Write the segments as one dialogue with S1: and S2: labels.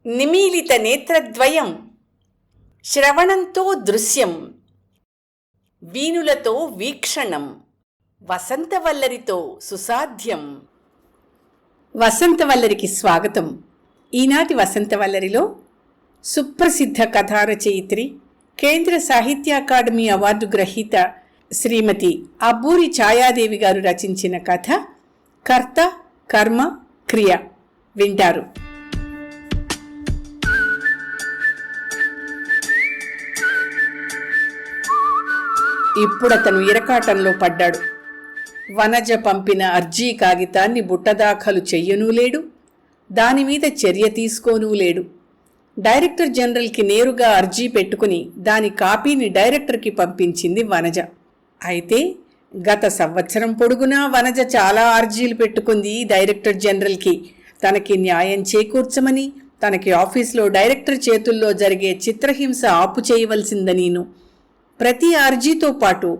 S1: నిమీలిత నేత్రద్వయం, శ్రవణంతో దృశ్యం, వీణులతో వీక్షణం, వసంతవల్లరితో సుసాధ్యం. వసంతవల్లరికి స్వాగతం. ఈనాటి వసంతవల్లరిలో సుప్రసిద్ధ కథారచయిత్రి, కేంద్ర సాహిత్య అకాడమీ అవార్డు గ్రహీత శ్రీమతి అబ్బూరి ఛాయాదేవి గారు రచించిన కథ కర్త కర్మ క్రియ వింటారు. ఇప్పుడతను ఇరకాటంలో పడ్డాడు. వనజ పంపిన అర్జీ కాగితాన్ని బుట్టదాఖలు చెయ్యనూ లేడు, దానిమీద చర్య తీసుకోనూ లేడు. డైరెక్టర్ జనరల్కి నేరుగా అర్జీ పెట్టుకుని దాని కాపీని డైరెక్టర్కి పంపించింది వనజ. అయితే గత సంవత్సరం పొడుగునా వనజ చాలా అర్జీలు పెట్టుకుంది డైరెక్టర్ జనరల్కి. తనకి న్యాయం చేకూర్చమని, తనకి ఆఫీస్లో డైరెక్టర్ చేతుల్లో జరిగే చిత్రహింస ఆపు చేయవలసిందనీను. ప్రతి అర్జీతో పాటు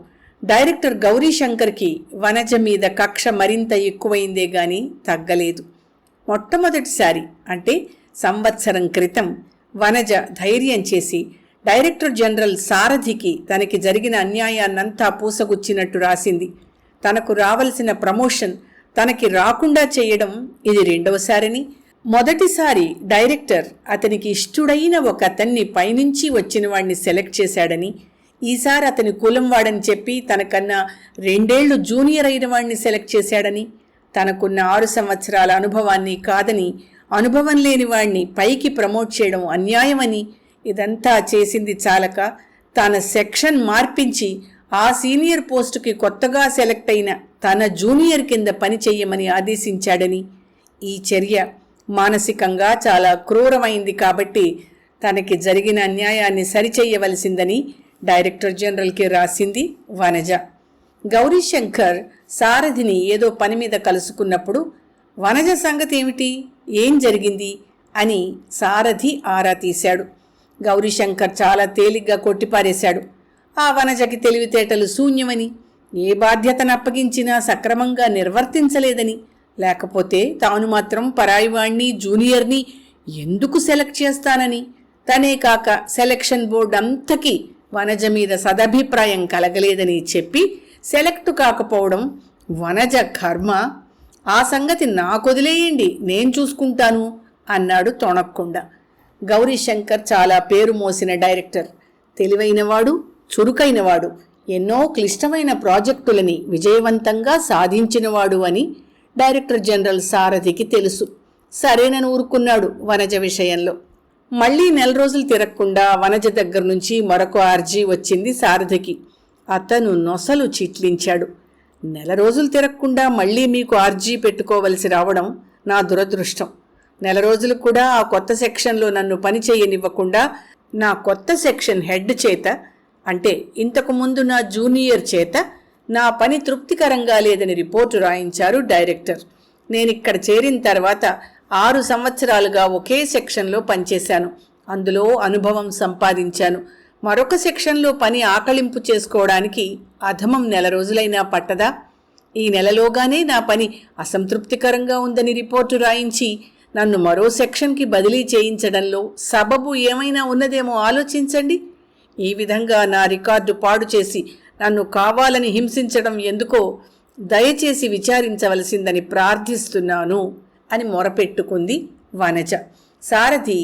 S1: డైరెక్టర్ గౌరీశంకర్కి వనజ మీద కక్ష మరింత ఎక్కువైందే గాని తగ్గలేదు. మొట్టమొదటిసారి అంటే సంవత్సరం క్రితం వనజ ధైర్యం చేసి డైరెక్టర్ జనరల్ సారథికి తనకి జరిగిన అన్యాయాన్నంతా పూసగుచ్చినట్టు రాసింది. తనకు రావలసిన ప్రమోషన్ తనకి రాకుండా చేయడం ఇది రెండవసారని, మొదటిసారి డైరెక్టర్ అతనికి ఇష్టుడైన ఒక అతన్ని పైనుంచి వచ్చిన వాడిని సెలెక్ట్ చేశాడని, ఈసారి అతని కులం వాడని చెప్పి తనకన్నా 2 ఏళ్లు జూనియర్ అయిన వాడిని సెలెక్ట్ చేశాడని, తనకున్న 6 సంవత్సరాల అనుభవాన్ని కాదని అనుభవం లేని వాడిని పైకి ప్రమోట్ చేయడం అన్యాయమని, ఇదంతా చేసింది చాలక తన సెక్షన్ మార్పించి ఆ సీనియర్ పోస్టుకి కొత్తగా సెలెక్ట్ అయిన తన జూనియర్ కింద పని చెయ్యమని ఆదేశించాడని, ఈ చర్య మానసికంగా చాలా క్రూరమైంది కాబట్టి తనకి జరిగిన అన్యాయాన్ని సరిచెయ్యవలసిందని డైరెక్టర్ జనరల్కి రాసింది వనజ. గౌరీశంకర్ సారథిని ఏదో పని మీద కలుసుకున్నప్పుడు వనజ సంగతి ఏమిటి, ఏం జరిగింది అని సారథి ఆరా తీశాడు. గౌరీశంకర్ చాలా తేలిగ్గా కొట్టిపారేశాడు. ఆ వనజకి తెలివితేటలు శూన్యమని, ఏ బాధ్యతను అప్పగించినా సక్రమంగా నిర్వర్తించలేదని, లేకపోతే తాను మాత్రం పరాయివాణ్ణి జూనియర్ని ఎందుకు సెలెక్ట్ చేస్తానని, తనే కాక సెలెక్షన్ బోర్డు అంతకీ వనజ మీద సదభిప్రాయం కలగలేదని చెప్పి సెలెక్ట్ కాకపోవడం వనజ కర్మ. ఆ సంగతి నాకొదిలేయండి, నేను చూసుకుంటాను అన్నాడు తొణక్కుండా. గౌరీశంకర్ చాలా పేరు మోసిన డైరెక్టర్, తెలివైనవాడు, చురుకైనవాడు, ఎన్నో క్లిష్టమైన ప్రాజెక్టులని విజయవంతంగా సాధించినవాడు అని డైరెక్టర్ జనరల్ సారథికి తెలుసు. సరేనని ఊరుకున్నాడు వనజ విషయంలో. మళ్లీ 4 రోజులు తిరగకుండా వనజ దగ్గర నుంచి మరొక అర్జీ వచ్చింది సారథికి. అతను నొసలు చిట్లించాడు. 4 రోజులు తిరగకుండా మళ్లీ మీకు అర్జీ పెట్టుకోవలసి రావడం నా దురదృష్టం. 4 రోజులు కూడా ఆ కొత్త సెక్షన్లో నన్ను పని చేయనివ్వకుండా నా కొత్త సెక్షన్ హెడ్ చేత, అంటే ఇంతకుముందు నా జూనియర్ చేత నా పని తృప్తికరంగా లేదని రిపోర్టు రాయించారు డైరెక్టర్. నేనిక్కడ చేరిన తర్వాత 6 సంవత్సరాలుగా ఒకే సెక్షన్లో పనిచేశాను. అందులో అనుభవం సంపాదించాను. మరొక సెక్షన్లో పని ఆకళింపు చేసుకోవడానికి అధమం 4 రోజులైనా పట్టదా? ఈ నెలలోగానే నా పని అసంతృప్తికరంగా ఉందని రిపోర్టు రాయించి నన్ను మరో సెక్షన్కి బదిలీ చేయించడంలో సబబు ఏమైనా ఉన్నదేమో ఆలోచించండి. ఈ విధంగా నా రికార్డు పాడు చేసి నన్ను కావాలని హింసించడం ఎందుకో దయచేసి విచారించవలసిందని ప్రార్థిస్తున్నాను అని మొరపెట్టుకుంది వనజ. సారథి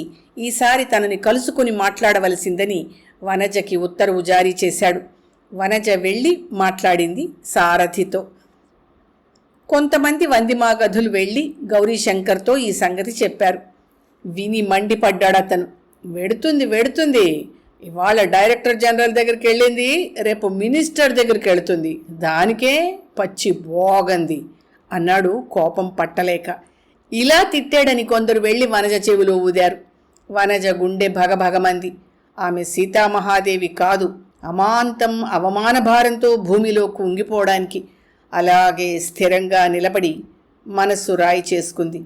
S1: ఈసారి తనని కలుసుకుని మాట్లాడవలసిందని వనజకి ఉత్తర్వు జారీ చేశాడు. వనజ వెళ్ళి మాట్లాడింది సారథితో. కొంతమంది వందిమాగధులు వెళ్ళి గౌరీశంకర్తో ఈ సంగతి చెప్పారు. విని మండిపడ్డాడతను. వెడుతుంది, ఇవాళ డైరెక్టర్ జనరల్ దగ్గరికి వెళ్ళింది, రేపు మినిస్టర్ దగ్గరికి వెళుతుంది, దానికే పచ్చి బోగంది అన్నాడు కోపం పట్టలేక. ఇలా తిట్టాడని కొందరు వెళ్ళి వనజ చెవిలో ఊదారు. వనజ గుండె భగభగమంది. ఆమె సీతామహాదేవి కాదు, అమాంతం అవమానభారంతో భూమిలో కుంగిపోవడానికి. అలాగే స్థిరంగా నిలబడి మనస్సు రాయి చేసుకుంది.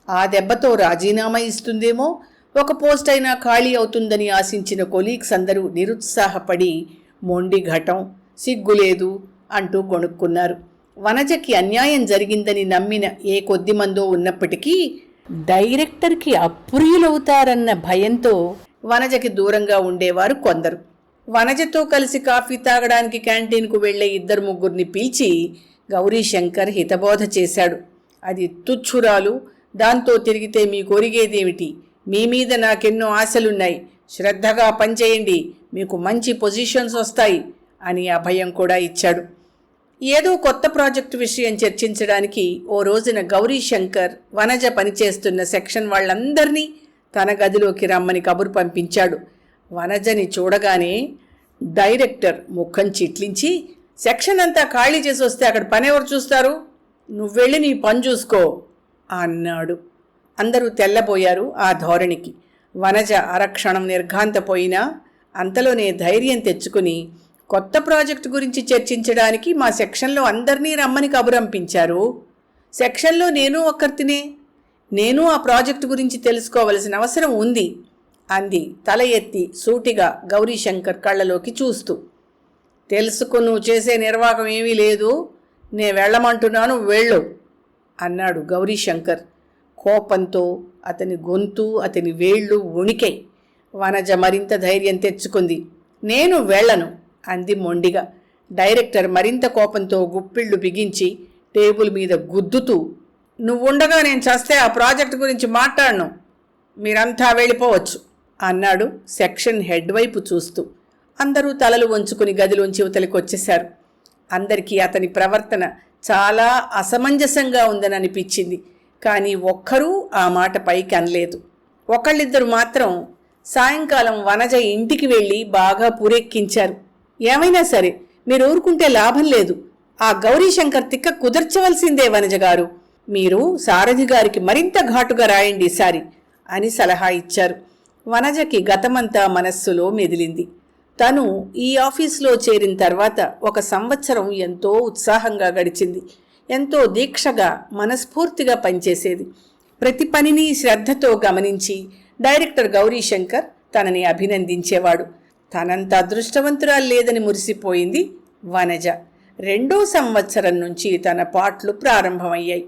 S1: ఆ దెబ్బతో రాజీనామా ఇస్తుందేమో, ఒక పోస్ట్ అయినా ఖాళీ అవుతుందని ఆశించిన కొలీగ్స్ అందరూ నిరుత్సాహపడి మొండి ఘటం, సిగ్గులేదు అంటూ గొణుక్కున్నారు. వనజకి అన్యాయం జరిగిందని నమ్మిన ఏ కొద్దిమందో ఉన్నప్పటికీ డైరెక్టర్కి అప్రియులవుతారన్న భయంతో వనజకి దూరంగా ఉండేవారు కొందరు. వనజతో కలిసి కాఫీ తాగడానికి క్యాంటీన్కు వెళ్లే 2-3 పిలిచి గౌరీశంకర్ హితబోధ చేశాడు. అది తుచ్చురాలు, దాంతో తిరిగితే మీ కొరిగేదేమిటి? మీ మీద నాకెన్నో ఆశలున్నాయి, శ్రద్ధగా పనిచేయండి, మీకు మంచి పొజిషన్స్ వస్తాయి అని అభయం కూడా ఇచ్చాడు. ఏదో కొత్త ప్రాజెక్టు విషయం చర్చించడానికి ఓ రోజున గౌరీశంకర్ వనజ పనిచేస్తున్న సెక్షన్ వాళ్ళందరినీ తన గదిలోకి రమ్మని కబురు పంపించాడు. వనజని చూడగానే డైరెక్టర్ ముఖం చిట్లించి, సెక్షన్ అంతా ఖాళీ చేసి వస్తే అక్కడ పని ఎవరు చూస్తారు? నువ్వెళ్ళి నీ పని చూసుకో అన్నాడు. అందరూ తెల్లబోయారు ఆ ధోరణికి. వనజ అరక్షణం నిర్ఘాంతపోయినా అంతలోనే ధైర్యం తెచ్చుకుని, కొత్త ప్రాజెక్టు గురించి చర్చించడానికి మా సెక్షన్లో అందరినీ రమ్మని కబురంపించారు. సెక్షన్లో నేను ఒక్కర్తినే, నేను ఆ ప్రాజెక్టు గురించి తెలుసుకోవలసిన అవసరం ఉంది అంది తల ఎత్తి సూటిగా గౌరీశంకర్ కళ్ళలోకి చూస్తూ. తెలుసుకు నువ్వు చేసే నిర్వాహకం ఏమీ లేదు, నే వెళ్ళమంటున్నాను, వెళ్ళు అన్నాడు గౌరీశంకర్. కోపంతో అతని గొంతు, అతని వేళ్ళు వణికాయి. వనజ మరింత ధైర్యం తెచ్చుకుంది. నేను వెళ్ళను అంది మొండిగా. డైరెక్టర్ మరింత కోపంతో గుప్పిళ్ళు బిగించి టేబుల్ మీద గుద్దుతూ, నువ్వుండగా నేను చస్తే ఆ ప్రాజెక్టు గురించి మాట్లాడను, మీరంతా వెళ్ళిపోవచ్చు అన్నాడు సెక్షన్ హెడ్ వైపు చూస్తూ. అందరూ తలలు వంచుకుని గదిలోంచి యువతలకు వచ్చేశారు. అందరికీ అతని ప్రవర్తన చాలా అసమంజసంగా ఉందని అనిపించింది. కానీ ఒక్కరూ ఆ మాట పైకి అనలేదు. ఒకళ్ళిద్దరు మాత్రం సాయంకాలం వనజ ఇంటికి వెళ్ళి బాగా పూరెక్కించారు. ఏమైనా సరే మీరు ఊరుకుంటే లాభం లేదు, ఆ గౌరీశంకర్ తిక్క కుదర్చవలసిందే వనజ గారు, మీరు సారథి గారికి మరింత ఘాటుగా రాయండి ఈసారి అని సలహా ఇచ్చారు. వనజకి గతమంతా మనస్సులో మెదిలింది. తను ఈ ఆఫీసులో చేరిన తర్వాత 1 సంవత్సరం ఎంతో ఉత్సాహంగా గడిచింది. ఎంతో దీక్షగా మనస్ఫూర్తిగా పనిచేసేది. ప్రతి పనిని శ్రద్ధతో గమనించి డైరెక్టర్ గౌరీశంకర్ తనని అభినందించేవాడు. తనంత అదృష్టవంతురాలు లేదని మురిసిపోయింది వనజ. 2వ సంవత్సరం నుంచి తన పాట్లు ప్రారంభమయ్యాయి.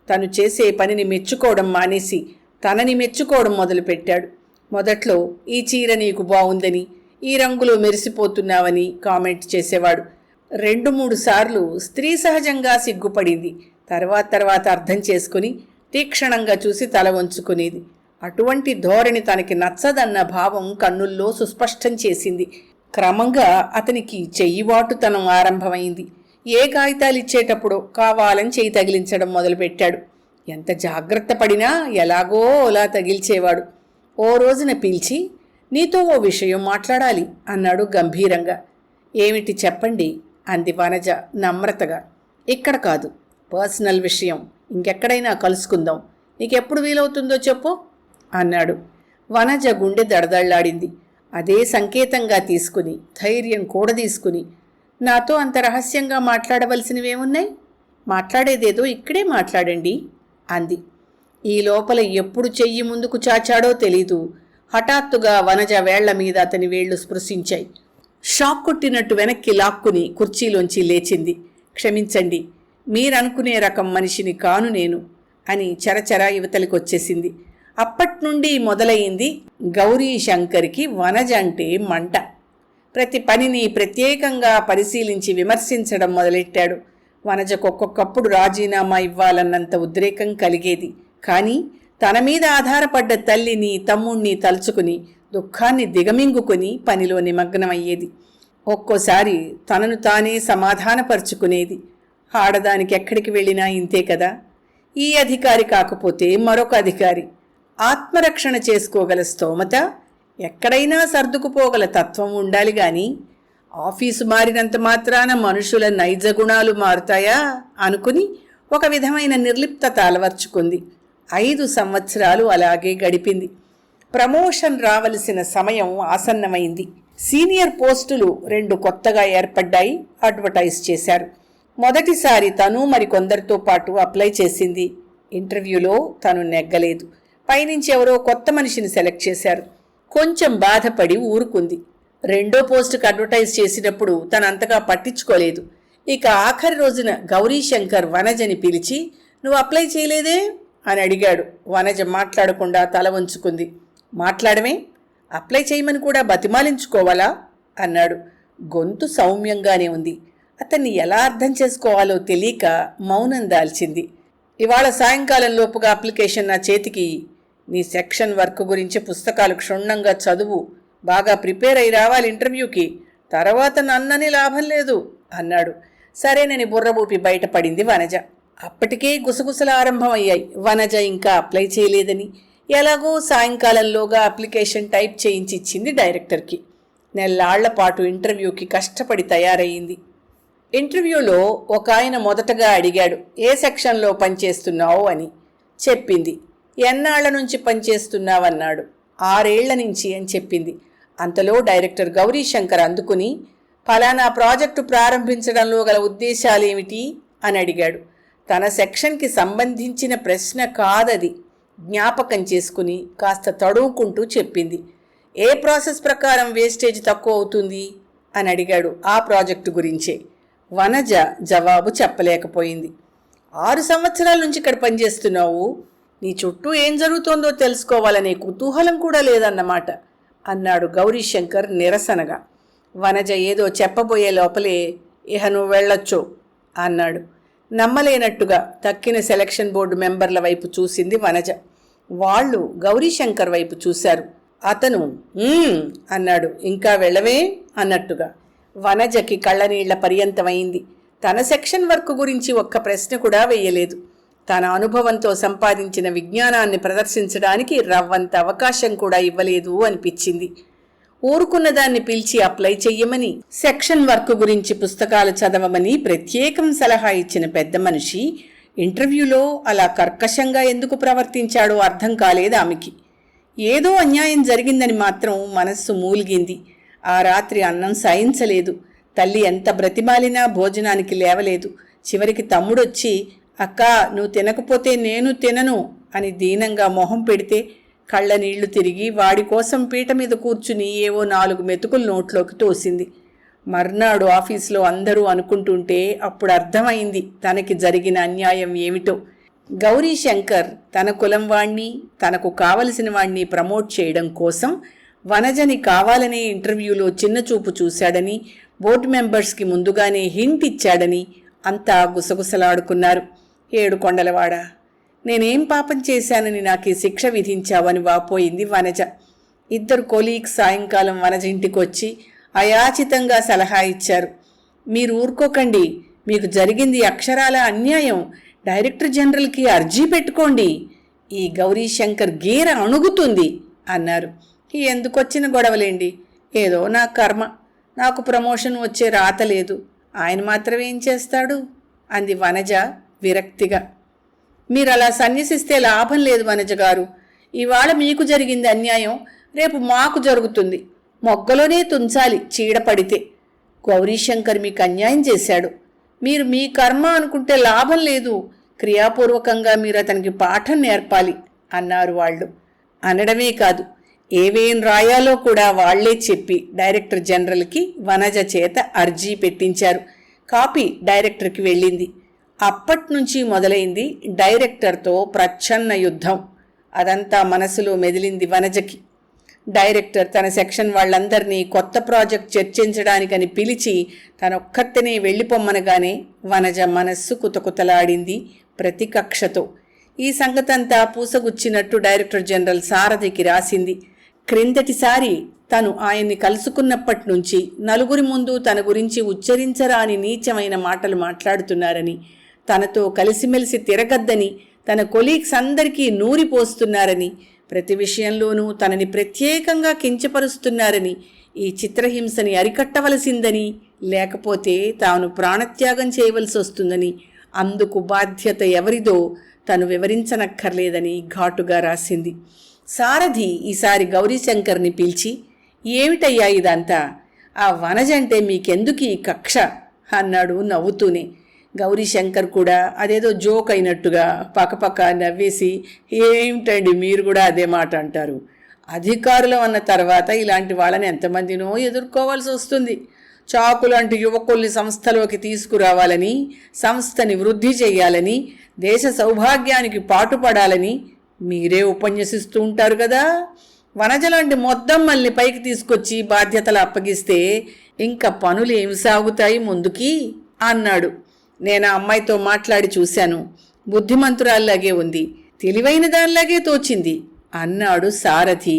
S1: తను చేసే పనిని మెచ్చుకోవడం మానేసి తనని మెచ్చుకోవడం మొదలుపెట్టాడు. మొదట్లో ఈ చీర నీకు బాగుందని, ఈ రంగులో మెరిసిపోతున్నావని కామెంట్ చేసేవాడు. 2-3 సార్లు స్త్రీ సహజంగా సిగ్గుపడింది. తర్వాత అర్థం చేసుకుని తీక్షణంగా చూసి తల వంచుకునేది. అటువంటి ధోరణి తనకి నచ్చదన్న భావం కన్నుల్లో సుస్పష్టం చేసింది. క్రమంగా అతనికి చెయ్యివాటుతనం ఆరంభమైంది. ఏ కాగితాలు ఇచ్చేటప్పుడో కావాలని చెయ్యి తగిలించడం మొదలుపెట్టాడు. ఎంత జాగ్రత్త పడినా ఎలాగో అలా తగిల్చేవాడు. ఓ రోజున పిలిచి, నీతో ఓ విషయం మాట్లాడాలి అన్నాడు గంభీరంగా. ఏమిటి చెప్పండి అంది వనజ నమ్రతగా. ఇక్కడ కాదు, పర్సనల్ విషయం, ఇంకెక్కడైనా కలుసుకుందాం, నీకెప్పుడు వీలవుతుందో చెప్పు అన్నాడు. వనజ గుండె దడదళ్లాడింది. అదే సంకేతంగా తీసుకుని ధైర్యం కూడదీసుకుని, నాతో అంత రహస్యంగా మాట్లాడవలసినవేమున్నాయి, మాట్లాడేదేదో ఇక్కడే మాట్లాడండి అంది. ఈ లోపల ఎప్పుడు చెయ్యి ముందుకు చాచాడో తెలీదు. హఠాత్తుగా వనజ వేళ్ల మీద అతని వేళ్లు స్పృశించాయి. షాక్ కొట్టినట్టు వెనక్కి లాక్కుని కుర్చీలోంచి లేచింది. క్షమించండి, మీరనుకునే రకం మనిషిని కాను నేను అని చరచర యువతలికొచ్చేసింది. అప్పట్నుండి మొదలయింది గౌరీశంకర్కి వనజ అంటే మంట. ప్రతి పనిని ప్రత్యేకంగా పరిశీలించి విమర్శించడం మొదలెట్టాడు. వనజకొక్కొక్కప్పుడు రాజీనామా ఇవ్వాలన్నంత ఉద్రేకం కలిగేది. కానీ తన మీద ఆధారపడ్డ తల్లిని, తమ్ముణ్ణి తలుచుకుని దుఃఖాన్ని దిగమింగుకొని పనిలో నిమగ్నమయ్యేది. ఒక్కోసారి తనను తానే సమాధానపరుచుకునేది. ఆడదానికి ఎక్కడికి వెళ్ళినా ఇంతే కదా, ఈ అధికారి కాకపోతే మరొక అధికారి, ఆత్మరక్షణ చేసుకోగల స్తోమత, ఎక్కడైనా సర్దుకుపోగల తత్వం ఉండాలి గాని ఆఫీసు మారినంత మాత్రాన మనుషుల నైజ గుణాలు మారుతాయా అనుకుని ఒక విధమైన నిర్లిప్తత అలవర్చుకుంది. 5 సంవత్సరాలు అలాగే గడిపింది. ప్రమోషన్ రావలసిన సమయం ఆసన్నమైంది. సీనియర్ పోస్టులు 2 కొత్తగా ఏర్పడ్డాయి. అడ్వర్టైజ్ చేశారు. మొదటిసారి తను మరికొందరితో పాటు అప్లై చేసింది. ఇంటర్వ్యూలో తను నెగ్గలేదు. పైనుంచి ఎవరో కొత్త మనిషిని సెలెక్ట్ చేశారు. కొంచెం బాధపడి ఊరుకుంది. 2వ పోస్టుకు అడ్వర్టైజ్ చేసినప్పుడు తను అంతగా పట్టించుకోలేదు. ఇక ఆఖరి రోజున గౌరీశంకర్ వనజని పిలిచి, నువ్వు అప్లై చేయలేదే అని అడిగాడు. వనజ మాట్లాడకుండా తల వంచుకుంది. మాట్లాడమే? అప్లై చేయమని కూడా బతిమాలించుకోవాలా అన్నాడు. గొంతు సౌమ్యంగానే ఉంది. అతన్ని ఎలా అర్థం చేసుకోవాలో తెలియక మౌనం దాల్చింది. ఇవాళ సాయంకాలం లోపుగా అప్లికేషన్ నా చేతికి. నీ సెక్షన్ వర్క్ గురించి పుస్తకాలు క్షుణ్ణంగా చదువు. బాగా ప్రిపేర్ అయి రావాలి ఇంటర్వ్యూకి. తర్వాత నన్నని లాభం లేదు అన్నాడు. సరేనని బుర్రబూపి బయటపడింది వనజ. అప్పటికే గుసగుసలు ఆరంభమయ్యాయి. వనజ ఇంకా అప్లై చేయలేదని, ఎలాగో సాయంకాలంలోగా అప్లికేషన్ టైప్ చేయించి ఇచ్చింది డైరెక్టర్కి. నెల్లాళ్ల పాటు ఇంటర్వ్యూకి కష్టపడి తయారయ్యింది. ఇంటర్వ్యూలో ఒక ఆయన మొదటగా అడిగాడు, ఏ సెక్షన్లో పనిచేస్తున్నావు అని. చెప్పింది. ఎన్నాళ్ల నుంచి పనిచేస్తున్నావన్నాడు. 6 ఏళ్ల నుంచి అని చెప్పింది. అంతలో డైరెక్టర్ గౌరీశంకర్ అందుకుని, ఫలానా ప్రాజెక్టు ప్రారంభించడంలో గల ఉద్దేశాలేమిటి అని అడిగాడు. తన సెక్షన్కి సంబంధించిన ప్రశ్న కాదది. జ్ఞాపకం చేసుకుని కాస్త తడువుకుంటూ చెప్పింది. ఏ ప్రాసెస్ ప్రకారం వేస్టేజ్ తక్కువ అవుతుంది అని అడిగాడు. ఆ ప్రాజెక్టు గురించే. వనజ జవాబు చెప్పలేకపోయింది. 6 సంవత్సరాల నుంచి ఇక్కడ పనిచేస్తున్నావు. నీ చుట్టూ ఏం జరుగుతోందో తెలుసుకోవాలనే కుతూహలం కూడా లేదన్నమాట అన్నాడు గౌరీశంకర్ నిరసనగా. వనజ ఏదో చెప్పబోయే లోపలే, ఇహ నువ్వు వెళ్ళొచ్చు అన్నాడు. నమ్మలేనట్టుగా తక్కిన సెలక్షన్ బోర్డు మెంబర్ల వైపు చూసింది వనజ. వాళ్ళు గౌరీశంకర్ వైపు చూశారు. అతను అన్నాడు. ఇంకా వెళ్ళవే అన్నట్టుగా. వనజకి కళ్ళనీళ్ల పర్యంతమైంది. తన సెక్షన్ వర్క్ గురించి ఒక్క ప్రశ్న కూడా వెయ్యలేదు. తన అనుభవంతో సంపాదించిన విజ్ఞానాన్ని ప్రదర్శించడానికి రవ్వంత అవకాశం కూడా ఇవ్వలేదు అనిపించింది. ఊరుకున్న దాన్ని పిలిచి అప్లై చెయ్యమని, సెక్షన్ వర్క్ గురించి పుస్తకాలు చదవమని ప్రత్యేకం సలహా ఇచ్చిన పెద్ద మనిషి ఇంటర్వ్యూలో అలా కర్కశంగా ఎందుకు ప్రవర్తించాడో అర్థం కాలేదు ఆమెకి. ఏదో అన్యాయం జరిగిందని మాత్రం మనస్సు మూలిగింది. ఆ రాత్రి అన్నం సాయించలేదు. తల్లి ఎంత బ్రతిమాలినా భోజనానికి లేవలేదు. చివరికి తమ్ముడొచ్చి, అక్కా నువ్వు తినకపోతే నేను తినను అని దీనంగా మొహం పెడితే కళ్ళ నీళ్లు తిరిగి వాడి కోసం పీట మీద కూర్చుని ఏవో 4 మెతుకులు నోట్లోకి తోసింది. మర్నాడు ఆఫీసులో అందరూ అనుకుంటుంటే అప్పుడు అర్థమైంది తనకి జరిగిన అన్యాయం ఏమిటో. గౌరీశంకర్ తన కులం వాణ్ణి, తనకు కావలసిన వాణ్ణి ప్రమోట్ చేయడం కోసం వనజని కావాలనే ఇంటర్వ్యూలో చిన్నచూపు చూశాడని, బోర్డు మెంబర్స్కి ముందుగానే హింట్ ఇచ్చాడని అంతా గుసగుసలాడుకున్నారు. 7 కొండలవాడా, నేనేం పాపం చేశానని నాకు శిక్ష విధించావని వాపోయింది వనజ. 2 కొలీగ్స్ సాయంకాలం వనజ ఇంటికి వచ్చి అయాచితంగా సలహా ఇచ్చారు. మీరు ఊరుకోకండి, మీకు జరిగింది అక్షరాల అన్యాయం. డైరెక్టర్ జనరల్కి అర్జీ పెట్టుకోండి. ఈ గౌరీశంకర్ గీర అణుగుతుంది అన్నారు. ఎందుకొచ్చిన గొడవలేండి, ఏదో నా కర్మ. నాకు ప్రమోషన్ వచ్చే రాత లేదు. ఆయన మాత్రం ఏం చేస్తాడు అంది వనజ విరక్తిగా. మీరు అలా సన్యసిస్తే లాభం లేదు వనజ గారు. ఇవాళ మీకు జరిగింది అన్యాయం, రేపు మాకు జరుగుతుంది. మొగ్గలోనే తుంచాలి చీడపడితే. గౌరీశంకర్ మీకు అన్యాయం చేశాడు. మీరు మీ కర్మ అనుకుంటే లాభం లేదు. క్రియాపూర్వకంగా మీరు అతనికి పాఠం నేర్పాలి అన్నారు వాళ్ళు. అనడమే కాదు, ఏవేం రాయాలో కూడా వాళ్లే చెప్పి డైరెక్టర్ జనరల్కి వనజ చేత అర్జీ పెట్టించారు. కాపీ డైరెక్టర్కి వెళ్ళింది. అప్పట్నుంచి మొదలైంది డైరెక్టర్తో ప్రచ్ఛన్న యుద్ధం. అదంతా మనసులో మెదిలింది వనజకి. డైరెక్టర్ తన సెక్షన్ వాళ్ళందరినీ కొత్త ప్రాజెక్ట్ చర్చించడానికని పిలిచి తనొక్కత్తనే వెళ్ళిపోమ్మనగానే వనజ మనస్సు కుతకుతలాడింది ప్రతి కక్షతో. ఈ సంగతంతా పూసగుచ్చినట్టు డైరెక్టర్ జనరల్ సారథికి రాసింది. క్రిందటిసారి తను ఆయన్ని కలుసుకున్నప్పటి నుంచి నలుగురి ముందు తన గురించి ఉచ్చరించరాని నీచమైన మాటలు మాట్లాడుతున్నారని, తనతో కలిసిమెలిసి తిరగద్దని తన కొలీగ్స్ అందరికీ నూరిపోస్తున్నారని, ప్రతి విషయంలోనూ తనని ప్రత్యేకంగా కించపరుస్తున్నారని, ఈ చిత్రహింసని అరికట్టవలసిందని, లేకపోతే తాను ప్రాణత్యాగం చేయవలసి వస్తుందని, అందుకు బాధ్యత ఎవరిదో తను వివరించనక్కర్లేదని ఘాటుగా రాసింది. సారథి ఈసారి గౌరీశంకర్ని పిలిచి, ఏమిటయ్యా ఇదంతా? ఆ వనజంటే మీకెందుకు ఈ కక్ష అన్నాడు నవ్వుతూనే. గౌరీశంకర్ కూడా అదేదో జోక్ అయినట్టుగా పక్కపక్క నవ్వేసి, ఏమిటండి మీరు కూడా అదే మాట అంటారు? అధికారులు అన్న తర్వాత ఇలాంటి వాళ్ళని ఎంతమందినో ఎదుర్కోవాల్సి వస్తుంది. చాకులాంటి యువకుల్ని సంస్థలోకి తీసుకురావాలని, సంస్థని వృద్ధి చేయాలని, దేశ సౌభాగ్యానికి పాటుపడాలని మీరే ఉపన్యసిస్తూ ఉంటారు కదా. వనజలాంటి మొద్దమ్మల్ని పైకి తీసుకొచ్చి బాధ్యతలు అప్పగిస్తే ఇంకా పనులు ఏమి సాగుతాయి ముందుకి అన్నాడు. నేను ఆ అమ్మాయితో మాట్లాడి చూశాను. బుద్ధిమంతురాల్లాగే ఉంది, తెలివైన దానిలాగే తోచింది అన్నాడు సారథి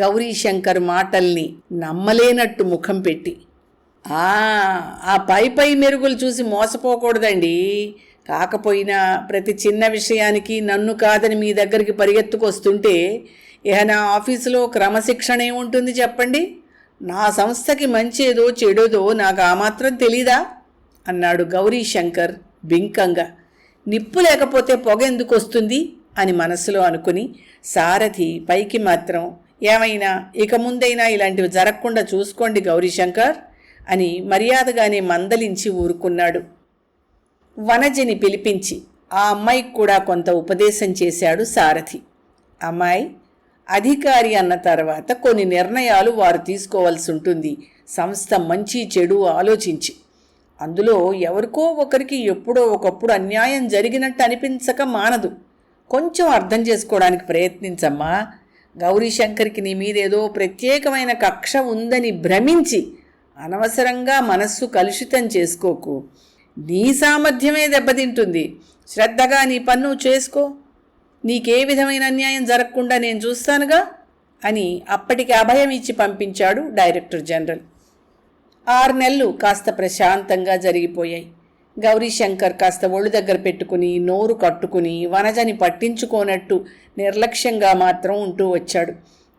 S1: గౌరీశంకర్ మాటల్ని నమ్మలేనట్టు ముఖం పెట్టి. ఆ పై మెరుగులు చూసి మోసపోకూడదండి. కాకపోయినా ప్రతి చిన్న విషయానికి నన్ను కాదని మీ దగ్గరికి పరిగెత్తుకొస్తుంటే ఇహ నా ఆఫీసులో క్రమశిక్షణ ఏముంటుంది చెప్పండి. నా సంస్థకి మంచేదో చెడోదో నాకు ఆ మాత్రం తెలీదా అన్నాడు గౌరీశంకర్ బింకంగా. నిప్పు లేకపోతే పొగ ఎందుకు వస్తుంది అని మనసులో అనుకుని సారథి పైకి మాత్రం, ఏమైనా ఇక ముందైనా ఇలాంటివి జరగకుండా చూసుకోండి గౌరీశంకర్ అని మర్యాదగానే మందలించి ఊరుకున్నాడు. వనజని పిలిపించి ఆ అమ్మాయికి కూడా కొంత ఉపదేశం చేశాడు సారథి. అమ్మాయి, అధికారి అన్న తర్వాత కొన్ని నిర్ణయాలు వారు తీసుకోవాల్సి ఉంటుంది. సంస్థ మంచి చెడు ఆలోచించి. అందులో ఎవరికో ఒకరికి ఎప్పుడో ఒకప్పుడు అన్యాయం జరిగినట్టు అనిపించక మానదు. కొంచెం అర్థం చేసుకోవడానికి ప్రయత్నించమ్మా. గౌరీశంకర్కి నీ మీదేదో ప్రత్యేకమైన కక్ష ఉందని భ్రమించి అనవసరంగా మనస్సు కలుషితం చేసుకోకు. నీ సామర్థ్యమే దెబ్బతింటుంది. శ్రద్ధగా నీ పన్ను చేసుకో. నీకే విధమైన అన్యాయం జరగకుండా నేను చూస్తానుగా అని అప్పటికి అభయం ఇచ్చి పంపించాడు డైరెక్టర్ జనరల్. 6 నెలలు కాస్త ప్రశాంతంగా జరిగిపోయాయి. గౌరీశంకర్ కాస్త ఒళ్ళు దగ్గర పెట్టుకుని నోరు కట్టుకుని వనజని పట్టించుకోనట్టు నిర్లక్ష్యంగా మాత్రం ఉంటూ వచ్చాడు.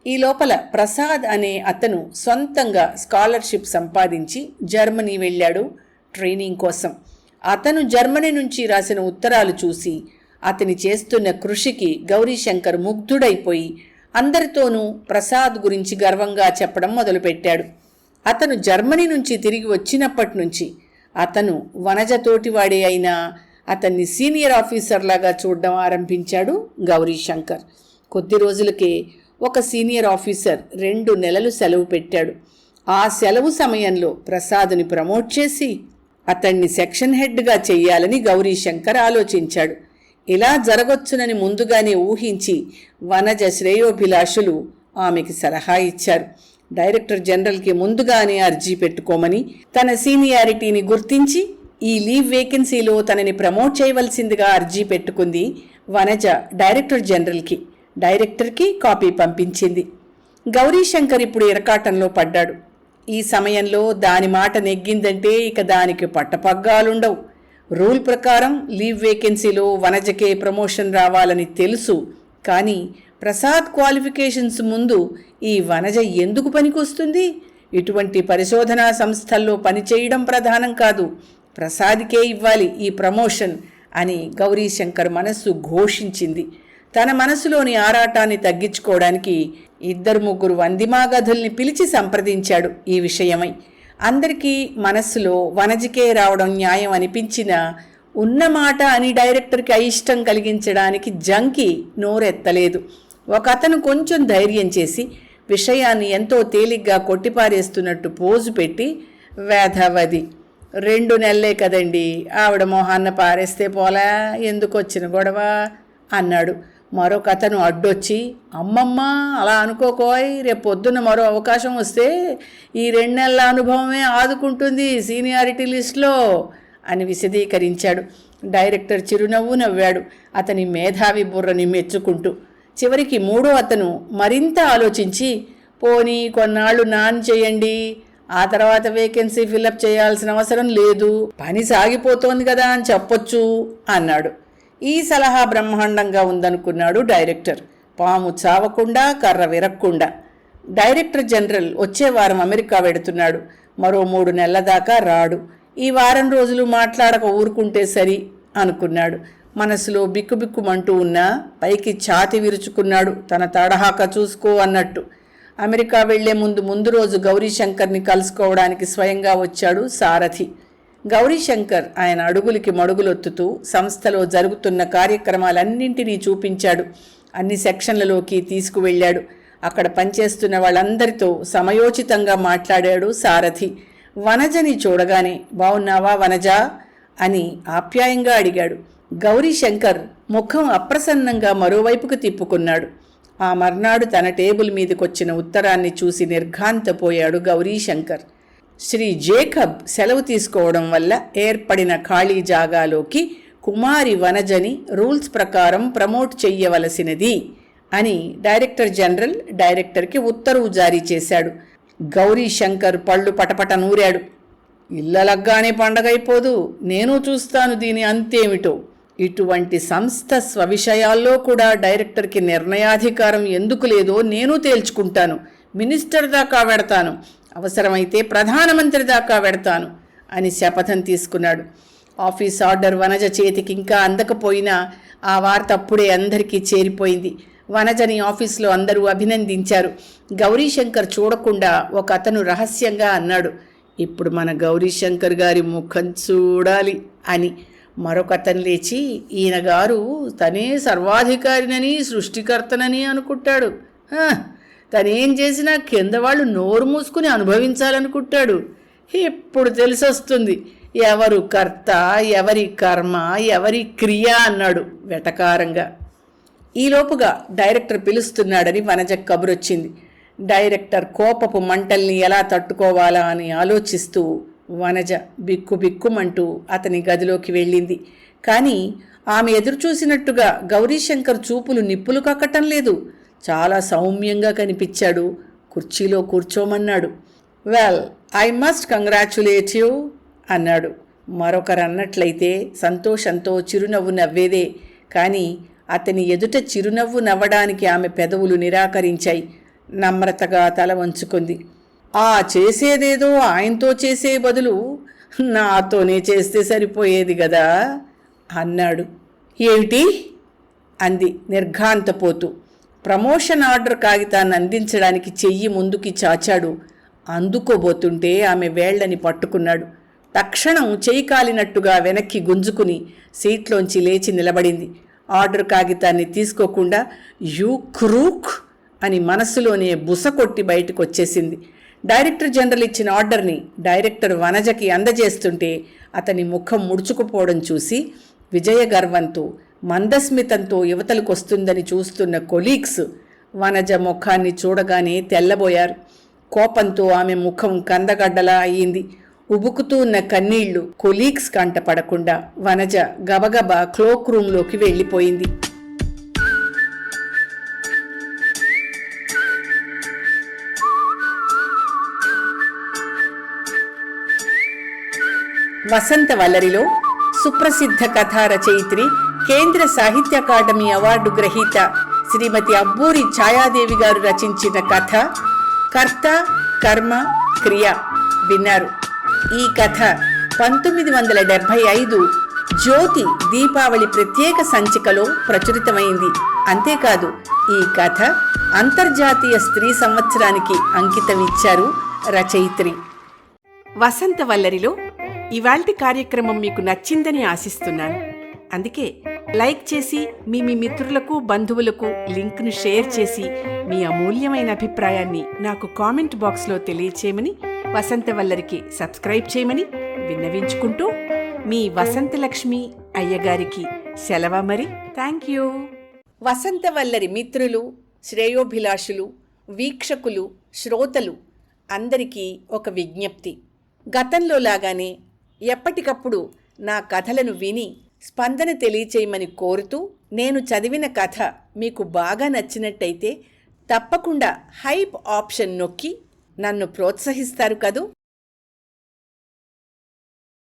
S1: ఈ లోపల ప్రసాద్ అనే అతను సొంతంగా స్కాలర్షిప్ సంపాదించి జర్మనీ వెళ్ళాడు ట్రైనింగ్ కోసం. అతను జర్మనీ నుంచి రాసిన ఉత్తరాలు చూసి అతని చేస్తున్న కృషికి గౌరీశంకర్ ముగ్ధుడైపోయి అందరితోనూ ప్రసాద్ గురించి గర్వంగా చెప్పడం మొదలుపెట్టాడు. అతను జర్మనీ నుంచి తిరిగి వచ్చినప్పటి నుంచి అతను వనజతోటివాడే అయినా అతన్ని సీనియర్ ఆఫీసర్లాగా చూడడం ఆరంభించాడు గౌరీశంకర్. కొద్ది రోజులకే ఒక సీనియర్ ఆఫీసర్ 2 నెలలు సెలవు పెట్టాడు. ఆ సెలవు సమయంలో ప్రసాద్ని ప్రమోట్ చేసి అతన్ని సెక్షన్ హెడ్గా చెయ్యాలని గౌరీశంకర్ ఆలోచించాడు. ఇలా జరగొచ్చునని ముందుగానే ఊహించి వనజ శ్రేయోభిలాషులు ఆమెకి సలహా ఇచ్చారు. డైరెక్టర్ జనరల్కి ముందుగానే అర్జీ పెట్టుకోమని, తన సీనియారిటీని గుర్తించి ఈ లీవ్ వేకెన్సీలో తనని ప్రమోట్ చేయవలసిందిగా అర్జీ పెట్టుకుంది వనజ డైరెక్టర్ జనరల్కి. డైరెక్టర్కి కాపీ పంపించింది. గౌరీశంకర్ ఇప్పుడు ఇరకాటంలో పడ్డాడు. ఈ సమయంలో దాని మాట నెగ్గిందంటే ఇక దానికి పట్టపగ్గాలుండవు. రూల్ ప్రకారం లీవ్ వేకెన్సీలో వనజకే ప్రమోషన్ రావాలని తెలుసు. కానీ ప్రసాద్ క్వాలిఫికేషన్స్ ముందు ఈ వనజ ఎందుకు పనికొస్తుంది? ఇటువంటి పరిశోధనా సంస్థల్లో పనిచేయడం ప్రధానం కాదు, ప్రసాద్కే ఇవ్వాలి ఈ ప్రమోషన్ అని గౌరీశంకర్ మనస్సు ఘోషించింది. తన మనసులోని ఆరాటాన్ని తగ్గించుకోవడానికి 2-3 వందిమాగధుల్ని పిలిచి సంప్రదించాడు ఈ విషయమై. అందరికీ మనస్సులో వనజకే రావడం న్యాయం అనిపించినా ఉన్నమాట అని డైరెక్టర్కి అయిష్టం కలిగించడానికి జంకి నోరెత్తలేదు. ఒక అతను కొంచెం ధైర్యం చేసి విషయాన్ని ఎంతో తేలిగ్గా కొట్టిపారేస్తున్నట్టు పోజు పెట్టి, వేధవది 2 నెలలే కదండి, ఆవిడ మొహాన్న పారేస్తే పోలా, ఎందుకు వచ్చిన గొడవ అన్నాడు. మరొక అతను అడ్డొచ్చి, అమ్మమ్మ అలా అనుకోకోయ్, రేపు పొద్దున్న మరో అవకాశం వస్తే ఈ 2 నెలల అనుభవమే ఆదుకుంటుంది సీనియారిటీ లిస్టులో అని విశదీకరించాడు. డైరెక్టర్ చిరునవ్వు నవ్వాడు అతని మేధావి బుర్రని మెచ్చుకుంటూ. చివరికి 3వ అతను మరింత ఆలోచించి, పోనీ కొన్నాళ్ళు నాన్ చేయండి, ఆ తర్వాత వేకెన్సీ ఫిలప్ చేయాల్సిన అవసరం లేదు, పని సాగిపోతోంది కదా అని చెప్పొచ్చు అన్నాడు. ఈ సలహా బ్రహ్మాండంగా ఉందనుకున్నాడు డైరెక్టర్. పాము చావకుండా కర్ర విరక్కుండా. డైరెక్టర్ జనరల్ వచ్చే వారం అమెరికా వెడుతున్నాడు. మరో 3 నెలల దాకా రాడు. ఈ వారం రోజులు మాట్లాడక ఊరుకుంటే సరి అనుకున్నాడు. మనసులో బిక్కుబిక్కుమంటూ ఉన్నా పైకి ఛాతి విరుచుకున్నాడు, తన తడహాక చూసుకో అన్నట్టు. అమెరికా వెళ్లే ముందు రోజు గౌరీశంకర్ని కలుసుకోవడానికి స్వయంగా వచ్చాడు సారథి. గౌరీశంకర్ ఆయన అడుగులకి మడుగులొత్తుతూ సంస్థలో జరుగుతున్న కార్యక్రమాలన్నింటినీ చూపించాడు. అన్ని సెక్షన్లలోకి తీసుకువెళ్ళాడు. అక్కడ పనిచేస్తున్న వాళ్ళందరితో సమయోచితంగా మాట్లాడాడు సారథి. వనజని చూడగానే బావున్నావా వనజా అని ఆప్యాయంగా అడిగాడు. గౌరీశంకర్ ముఖం అప్రసన్నంగా మరోవైపుకు తిప్పుకున్నాడు. ఆ మర్నాడు తన టేబుల్ మీదకొచ్చిన ఉత్తరాన్ని చూసి నిర్ఘాంతపోయాడు గౌరీశంకర్. శ్రీ జేకబ్ సెలవు తీసుకోవడం వల్ల ఏర్పడిన ఖాళీ జాగాలోకి కుమారి వనజని రూల్స్ ప్రకారం ప్రమోట్ చెయ్యవలసినది అని డైరెక్టర్ జనరల్ డైరెక్టర్కి ఉత్తర్వు జారీ చేశాడు. గౌరీశంకర్ పళ్ళు పటపట నూరాడు. ఇళ్ళలగ్గానే పండగైపోదు, నేను చూస్తాను దీని అంతేమిటో. ఇటువంటి సంస్థ స్వవిషయాల్లో కూడా డైరెక్టర్కి నిర్ణయాధికారం ఎందుకు లేదో నేను తేల్చుకుంటాను. మినిస్టర్ దాకా వెడతాను, అవసరమైతే ప్రధానమంత్రి దాకా వెడతాను అని శపథం తీసుకున్నాడు. ఆఫీస్ ఆర్డర్ వనజ చేతికి ఇంకా అందకపోయినా ఆ వార్త అప్పుడే అందరికీ చేరిపోయింది. వనజని ఆఫీసులో అందరూ అభినందించారు. గౌరీశంకర్ చూడకుండా ఒక అతను రహస్యంగా అన్నాడు, ఇప్పుడు మన గౌరీశంకర్ గారి ముఖం చూడాలి అని. మరొకతను లేచి, ఈయన గారు తనే సర్వాధికారినని సృష్టికర్తనని అనుకుంటాడు. తనేం చేసినా కింద వాళ్ళు నోరు మూసుకుని అనుభవించాలనుకుంటాడు. ఇప్పుడు తెలిసొస్తుంది ఎవరు కర్త, ఎవరి కర్మ, ఎవరి క్రియ అన్నాడు వెటకారంగా. ఈలోపుగా డైరెక్టర్ పిలుస్తున్నాడని వనజ కబురొచ్చింది. డైరెక్టర్ కోపపు మంటల్ని ఎలా తట్టుకోవాలా అని ఆలోచిస్తూ వనజ బిక్కుబిక్కుమంటూ అతని గదిలోకి వెళ్ళింది. కానీ ఆమె ఎదురుచూసినట్టుగా గౌరీశంకర్ చూపులు నిప్పులు కక్కటం లేదు. చాలా సౌమ్యంగా కనిపించాడు. కుర్చీలో కూర్చోమన్నాడు. Well, I must congratulate you అన్నాడు. మరొకరు అన్నట్లయితే సంతోషంతో చిరునవ్వు నవ్వేదే. కానీ అతని ఎదుట చిరునవ్వు నవ్వడానికి ఆమె పెదవులు నిరాకరించాయి. నమ్రతగా తల వంచుకుంది. ఆ చేసేదేదో ఆయనతో చేసే బదులు నాతోనే చేస్తే సరిపోయేది కదా అన్నాడు. ఏమిటి అంది నిర్ఘాంతపోతూ. ప్రమోషన్ ఆర్డర్ కాగితాన్ని అందించడానికి చెయ్యి ముందుకి చాచాడు. అందుకోబోతుంటే ఆమె వేళ్లని పట్టుకున్నాడు. తక్షణం చెయ్యి కాలినట్టుగా వెనక్కి గుంజుకుని సీట్లోంచి లేచి నిలబడింది. ఆర్డర్ కాగితాన్ని తీసుకోకుండా యూ క్రూక్ అని మనస్సులోనే బుస కొట్టి బయటకు వచ్చేసింది. డైరెక్టర్ జనరల్ ఇచ్చిన ఆర్డర్ని డైరెక్టర్ వనజకి అందజేస్తుంటే అతని ముఖం ముడుచుకుపోవడం చూసి విజయగర్వంతో మందస్మితంతో యువతలకొస్తుందని చూస్తున్న కొలీగ్స్ వనజ ముఖాన్ని చూడగానే తెల్లబోయారు. కోపంతో ఆమె ముఖం కందగడ్డలా అయ్యింది. ఉబుకుతూ ఉన్న కన్నీళ్లు కొలీగ్స్ కంటపడకుండా వనజ గబగబా క్లోక్ రూంలోకి వెళ్ళిపోయింది. వసంత వల్లరిలో సుప్రసిద్ధ కథా రచయిత్రి, కేంద్ర సాహిత్య అకాడమీ అవార్డు గ్రహీత శ్రీమతి అబ్బూరి ఛాయాదేవి గారు రచించిన కథ కర్త కర్మ క్రియ విన్నారు. ఈ కథ 1975 జ్యోతి దీపావళి ప్రత్యేక సంచికలో ప్రచురితమైంది. అంతేకాదు, ఈ కథ అంతర్జాతీయ స్త్రీ సంవత్సరానికి అంకితమిచ్చారు రచయిత్రి. వసంత వల్లరిలో ఇవాల్టి కార్యక్రమం మీకు నచ్చిందని ఆశిస్తున్నాను. అందుకే లైక్ చేసి మీ మిత్రులకు బంధువులకు లింక్ను షేర్ చేసి మీ అమూల్యమైన అభిప్రాయాన్ని నాకు కామెంట్ బాక్స్లో తెలియచేయమని, వసంత వల్లరికి సబ్స్క్రైబ్ చేయమని విన్నవించుకుంటూ మీ వసంతలక్ష్మి అయ్యగారికి సెలవు. మరి థ్యాంక్ యూ. వసంత వల్లరి మిత్రులు, శ్రేయోభిలాషులు, వీక్షకులు, శ్రోతలు అందరికీ ఒక విజ్ఞప్తి. గతంలో లాగానే ఎప్పటికప్పుడు నా కథలను విని స్పందన తెలియచేయమని కోరుతూ, నేను చదివిన కథ మీకు బాగా నచ్చినట్టయితే తప్పకుండా హైప్ ఆప్షన్ నొక్కి నన్ను ప్రోత్సహిస్తారు కదూ.